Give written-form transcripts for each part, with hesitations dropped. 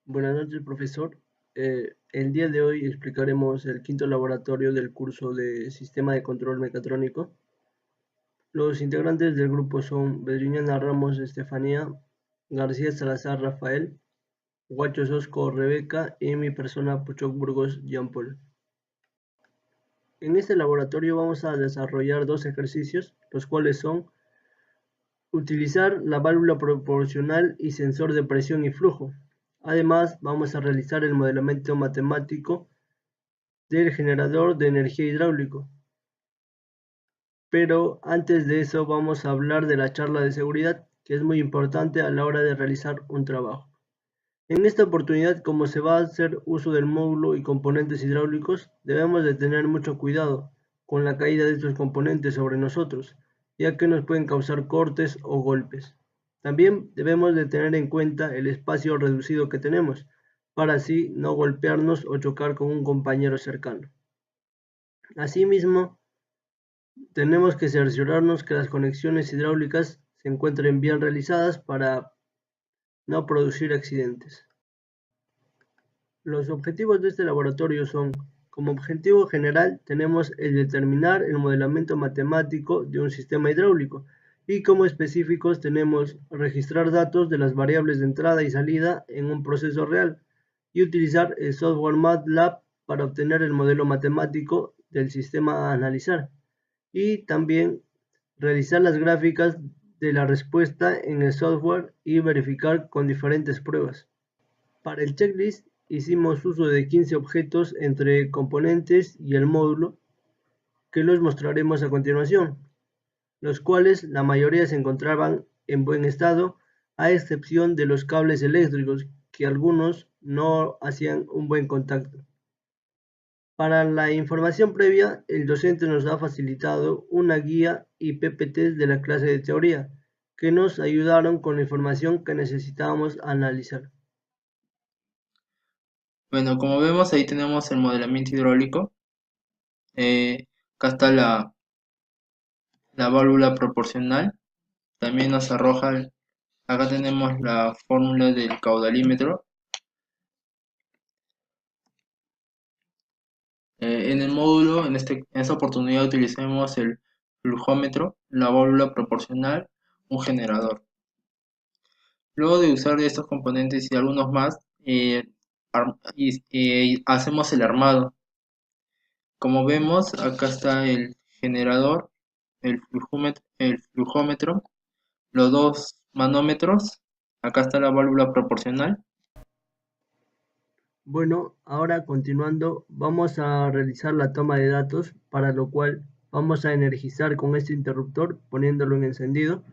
Buenas noches, profesor. El día de hoy explicaremos el quinto laboratorio del curso de Sistema de Control Mecatrónico. Los integrantes del grupo son Bedriñana Ramos Estefanía, García Salazar Rafael, Guacho Sosco Rebeca y mi persona Puchoc Burgos Jean Paul. En este laboratorio vamos a desarrollar dos ejercicios, los cuales son utilizar la válvula proporcional y sensor de presión y flujo. Además, vamos a realizar el modelamiento matemático del generador de energía hidráulico. Pero antes de eso vamos a hablar de la charla de seguridad, que es muy importante a la hora de realizar un trabajo. En esta oportunidad, como se va a hacer uso del módulo y componentes hidráulicos, debemos de tener mucho cuidado con la caída de estos componentes sobre nosotros, ya que nos pueden causar cortes o golpes. También debemos de tener en cuenta el espacio reducido que tenemos, para así no golpearnos o chocar con un compañero cercano. Asimismo, tenemos que cerciorarnos que las conexiones hidráulicas se encuentren bien realizadas para no producir accidentes. Los objetivos de este laboratorio son: como objetivo general tenemos el determinar el modelamiento matemático de un sistema hidráulico, y como específicos tenemos registrar datos de las variables de entrada y salida en un proceso real y utilizar el software MATLAB para obtener el modelo matemático del sistema a analizar, y también realizar las gráficas de la respuesta en el software y verificar con diferentes pruebas. Para el checklist hicimos uso de 15 objetos entre componentes y el módulo, que los mostraremos a continuación, los cuales la mayoría se encontraban en buen estado, a excepción de los cables eléctricos, que algunos no hacían un buen contacto. Para la información previa, el docente nos ha facilitado una guía y PPTs de la clase de teoría, que nos ayudaron con la información que necesitábamos analizar. Bueno, como vemos ahí tenemos el modelamiento hidráulico. Acá está la válvula proporcional. También nos arroja, acá tenemos la fórmula del caudalímetro. En el módulo, en esta oportunidad utilizamos el flujómetro, la válvula proporcional, un generador. Luego de usar estos componentes y algunos más, hacemos el armado. Como vemos, acá está el generador, el flujómetro, los dos manómetros, acá está la válvula proporcional. Bueno, ahora continuando, vamos a realizar la toma de datos, para lo cual vamos a energizar con este interruptor poniéndolo en encendido,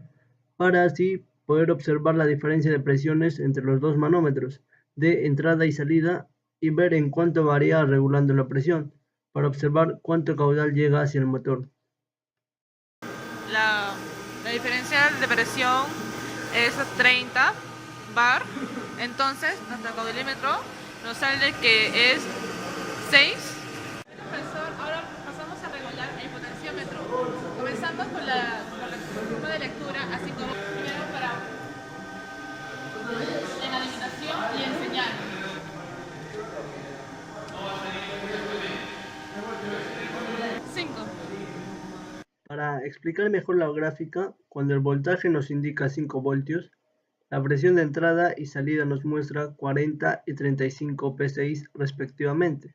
para así poder observar la diferencia de presiones entre los dos manómetros de entrada y salida y ver en cuánto varía regulando la presión, para observar cuánto caudal llega hacia el motor. La diferencia de presión es 30 bar, entonces nuestro caudalímetro nos sale que es 6. Profesor, ahora pasamos a regular el potenciómetro. Comenzamos con la curva de lectura, así como primero para en adivinación y en señal. 5. Para explicar mejor la gráfica, cuando el voltaje nos indica 5 voltios, la presión de entrada y salida nos muestra 40 y 35 psi respectivamente,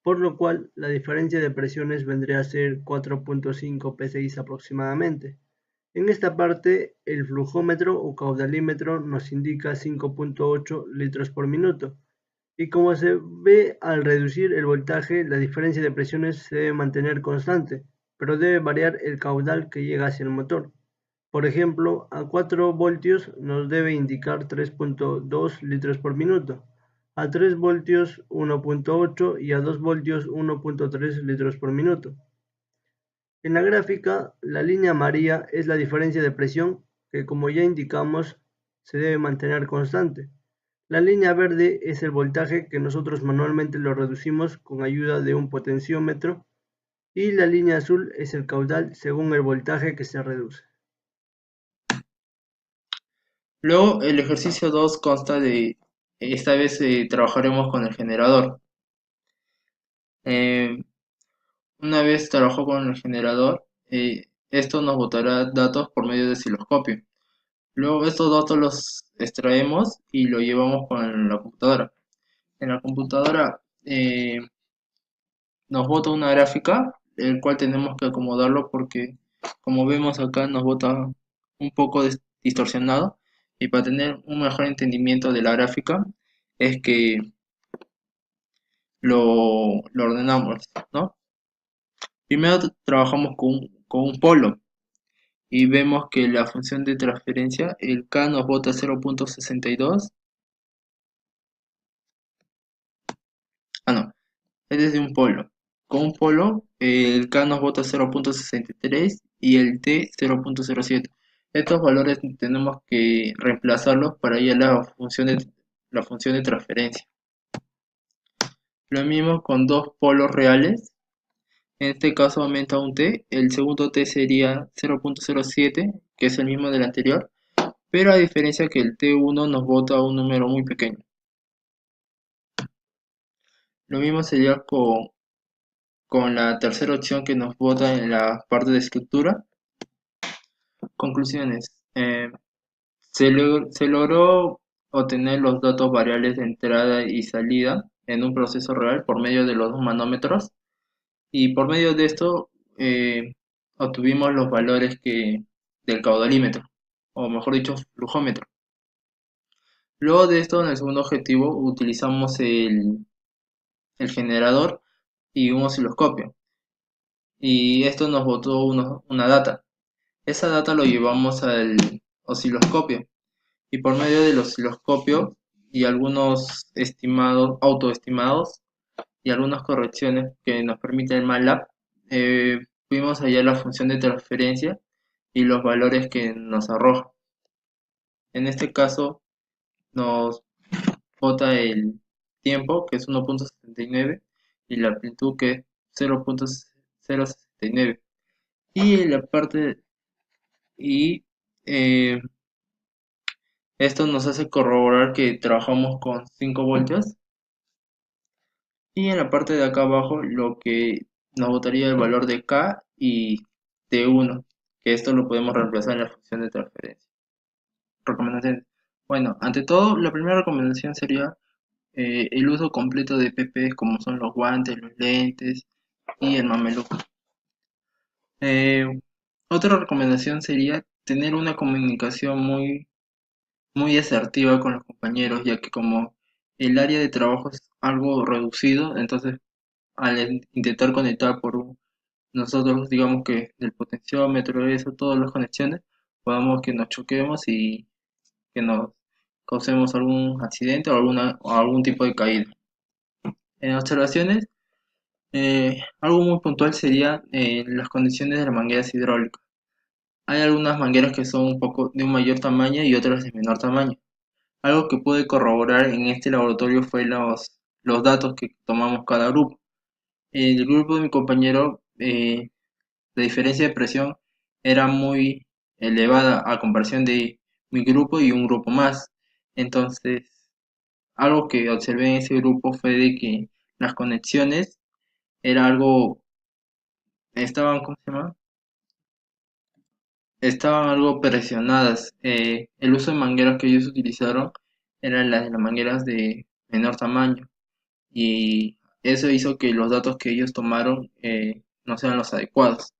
por lo cual la diferencia de presiones vendría a ser 4.5 psi aproximadamente. En esta parte, el flujómetro o caudalímetro nos indica 5.8 litros por minuto, y como se ve, al reducir el voltaje, la diferencia de presiones se debe mantener constante, pero debe variar el caudal que llega hacia el motor. Por ejemplo, a 4 voltios nos debe indicar 3.2 litros por minuto, a 3 voltios 1.8 y a 2 voltios 1.3 litros por minuto. En la gráfica, la línea amarilla es la diferencia de presión, que como ya indicamos, se debe mantener constante. La línea verde es el voltaje, que nosotros manualmente lo reducimos con ayuda de un potenciómetro, y la línea azul es el caudal según el voltaje que se reduce. Luego el ejercicio 2 consta de esta vez trabajaremos con el generador. Una vez trabajó con el generador, esto nos botará datos por medio de osciloscopio. Luego estos datos los extraemos y lo llevamos con la computadora. En la computadora nos bota una gráfica, el cual tenemos que acomodarlo porque, como vemos acá, nos bota un poco distorsionado. Y para tener un mejor entendimiento de la gráfica, es que lo ordenamos, ¿no? Primero trabajamos con un polo y vemos que la función de transferencia, el K nos bota 0.62. No, es desde un polo. Con un polo, el K nos bota 0.63 y el T 0.07. Estos valores tenemos que reemplazarlos para ir a la función de transferencia. Lo mismo con dos polos reales. En este caso aumenta un T, el segundo T sería 0.07, que es el mismo del anterior, pero a diferencia que el T1 nos bota un número muy pequeño. Lo mismo sería con la tercera opción que nos bota en la parte de escritura. Conclusiones. Se logró obtener los datos variables de entrada y salida en un proceso real por medio de los dos manómetros, y por medio de esto obtuvimos los valores del caudalímetro, o mejor dicho, flujómetro. Luego de esto, en el segundo objetivo, utilizamos el generador y un osciloscopio, y esto nos botó una data. Esa data lo llevamos al osciloscopio, y por medio del osciloscopio y algunos autoestimados y algunas correcciones que nos permite el MATLAB, pudimos hallar la función de transferencia y los valores que nos arroja. En este caso nos bota el tiempo, que es 1.79, y la amplitud, que es 0.069. Y la parte y esto nos hace corroborar que trabajamos con 5 voltios. Y en la parte de acá abajo lo que nos botaría el valor de K y T1, que esto lo podemos reemplazar en la función de transferencia. Recomendaciones. Bueno, ante todo, la primera recomendación sería el uso completo de PPs, como son los guantes, los lentes y el mameluco. Otra recomendación sería tener una comunicación muy asertiva con los compañeros, ya que como el área de trabajo es algo reducido, entonces al intentar conectar nosotros, digamos que del potenciómetro, eso, todas las conexiones, podamos que nos choquemos y que nos causemos algún accidente o algún tipo de caída. En observaciones, algo muy puntual sería las condiciones de las mangueras hidráulicas. Hay algunas mangueras que son un poco de un mayor tamaño y otras de menor tamaño. Algo que pude corroborar en este laboratorio fue los datos que tomamos cada grupo. El grupo de mi compañero, la diferencia de presión era muy elevada a comparación de mi grupo y un grupo más. Entonces, algo que observé en ese grupo fue de que las conexiones era algo, estaban, ¿cómo se llama? Estaban algo presionadas. El uso de mangueras que ellos utilizaron eran las mangueras de menor tamaño, y eso hizo que los datos que ellos tomaron no sean los adecuados.